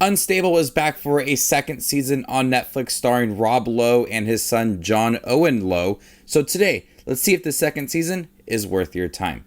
Unstable is back for a second season on Netflix starring Rob Lowe and his son John Owen Lowe. So today, let's see if the second season is worth your time.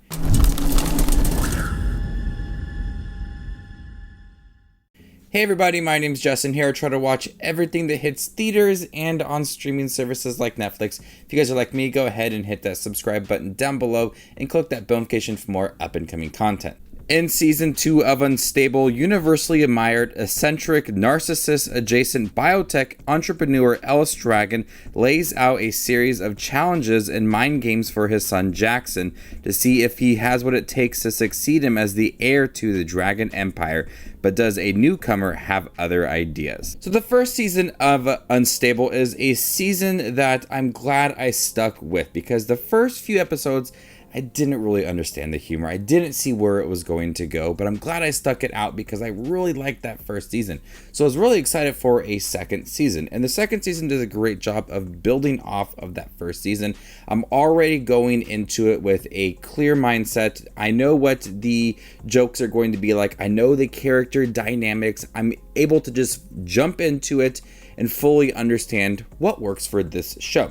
Hey everybody, my name's Justin here. I try to watch everything that hits theaters and on streaming services like Netflix. If you guys are like me, go ahead and hit that subscribe button down below and click that bell notification for more up and coming content. In Season 2 of Unstable, universally admired, eccentric, narcissist-adjacent biotech entrepreneur Ellis Dragon lays out a series of challenges and mind games for his son Jackson to see if he has what it takes to succeed him as the heir to the Dragon Empire. But does a newcomer have other ideas? So the first season of Unstable is a season that I'm glad I stuck with, because the first few episodes I didn't really understand the humor. I didn't see where it was going to go, but I'm glad I stuck it out because I really liked that first season. So I was really excited for a second season. And the second season does a great job of building off of that first season. I'm already going into it with a clear mindset. I know what the jokes are going to be like. I know the character dynamics. I'm able to just jump into it and fully understand what works for this show.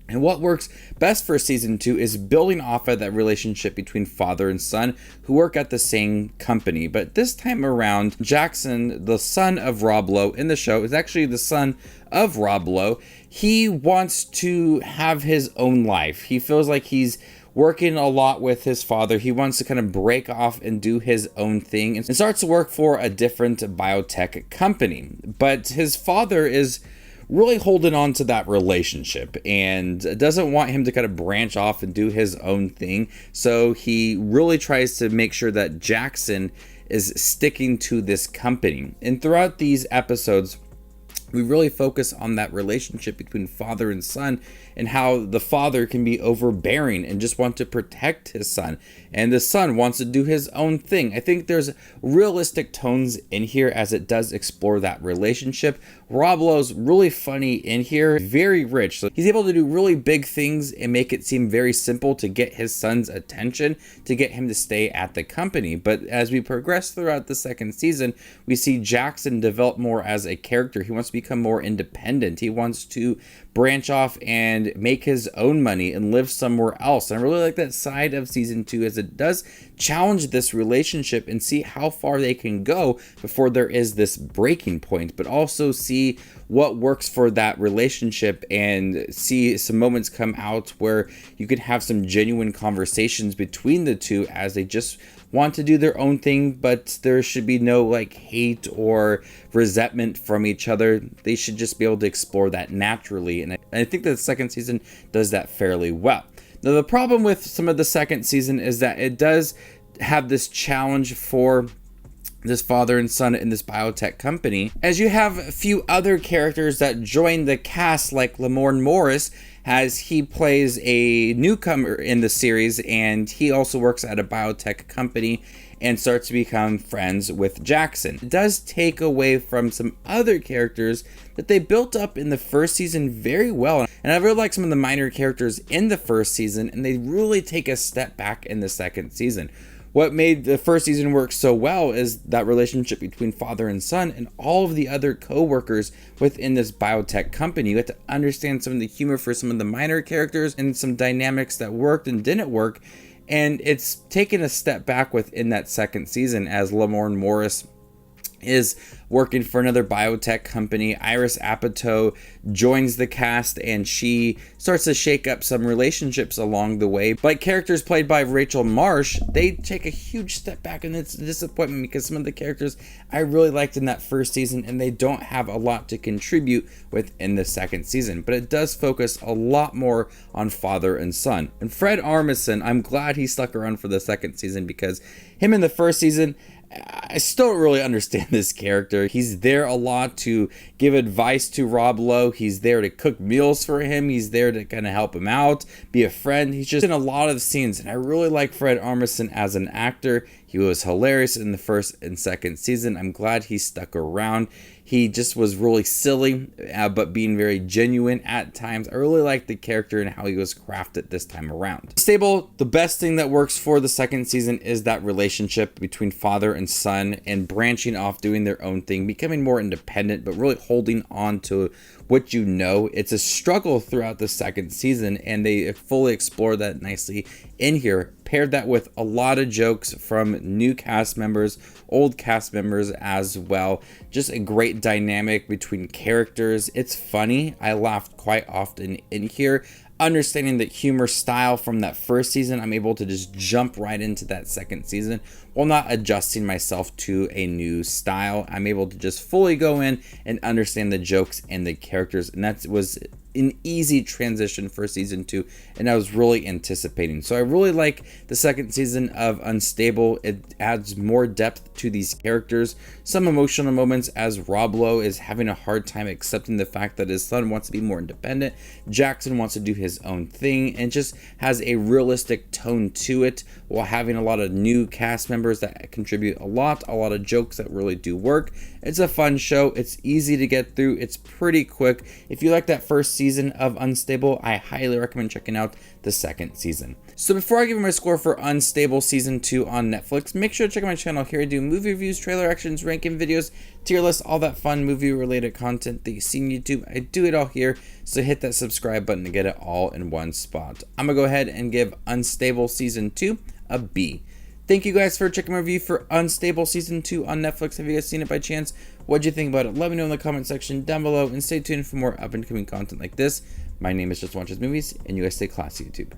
And what works best for Season 2 is building off of that relationship between father and son who work at the same company. But this time around, Jackson, the son of Rob Lowe in the show, is actually the son of Rob Lowe. He wants to have his own life. He feels like he's working a lot with his father. He wants to kind of break off and do his own thing and starts to work for a different biotech company. But his father is really holding on to that relationship and doesn't want him to kind of branch off and do his own thing. So he really tries to make sure that Jackson is sticking to this company. And throughout these episodes, we really focus on that relationship between father and son and how the father can be overbearing and just want to protect his son, and the son wants to do his own thing. I think there's realistic tones in here as it does explore that relationship. Rob Lowe's really funny in here, very rich. So he's able to do really big things and make it seem very simple to get his son's attention, to get him to stay at the company. But as we progress throughout the second season, we see Jackson develop more as a character. He wants to become more independent. He wants to branch off and make his own money and live somewhere else. And I really like that side of Season 2 as it does challenge this relationship and see how far they can go before there is this breaking point, but also see what works for that relationship and see some moments come out where you can have some genuine conversations between the two as they just want to do their own thing, but there should be no like hate or resentment from each other. They should just be able to explore that naturally, and I think that the second season does that fairly well. Now, the problem with some of the second season is that it does have this challenge for this father and son in this biotech company, as you have a few other characters that join the cast, like Lamorne Morris, as he plays a newcomer in the series, and he also works at a biotech company and starts to become friends with Jackson. It does take away from some other characters that they built up in the first season very well. And I really like some of the minor characters in the first season, and they really take a step back in the second season. What made the first season work so well is that relationship between father and son and all of the other co-workers within this biotech company. You have to understand some of the humor for some of the minor characters and some dynamics that worked and didn't work. And it's taken a step back within that second season as Lamorne Morris is working for another biotech company. Iris Apatow joins the cast and she starts to shake up some relationships along the way. But characters played by Rachel Marsh, they take a huge step back, and it's a disappointment because some of the characters I really liked in that first season and they don't have a lot to contribute within the second season. But it does focus a lot more on father and son. And Fred Armisen, I'm glad he stuck around for the second season because him in the first season, I still don't really understand this character. He's there a lot to give advice to Rob Lowe. He's there to cook meals for him. He's there to kind of help him out, be a friend. He's just in a lot of scenes, and I really like Fred Armisen as an actor. He He was hilarious in the first and second season. I'm glad he stuck around. He just was really silly, but being very genuine at times. I really liked the character and how he was crafted this time around. Unstable, the best thing that works for the second season is that relationship between father and son, and branching off, doing their own thing, becoming more independent, but really holding on to what you know. It's a struggle throughout the second season, and they fully explore that nicely in here. Paired that with a lot of jokes from new cast members, old cast members as well. Just a great dynamic between characters. It's funny. I laughed quite often in here. Understanding the humor style from that first season, I'm able to just jump right into that second season while not adjusting myself to a new style. I'm able to just fully go in and understand the jokes and the characters, and that was an easy transition for season 2, and I was really anticipating. So I really like the second season of Unstable. It adds more depth to these characters, some emotional moments as Rob Lowe is having a hard time accepting the fact that his son wants to be more independent. Jackson wants to do his own thing, and just has a realistic tone to it, while having a lot of new cast members that contribute a lot of jokes that really do work. It's a fun show. It's easy to get through. It's pretty quick. If you like that first season of Unstable, I highly recommend checking out the second season. So before I give you my score for Unstable season 2 on Netflix, make sure to check out my channel. Here I do movie reviews, trailer actions, ranking videos, tier lists, all that fun movie related content that you see on YouTube. I do it all here, so hit that subscribe button to get it all in one spot. I'm gonna go ahead and give Unstable season 2 a B. Thank you guys for checking my review for Unstable season 2 on Netflix. Have you guys seen it by chance? What'd you think about it? Let me know in the comment section down below, and stay tuned for more up and coming content like this. My name is Just Watches Movies, and you guys stay classy, YouTube.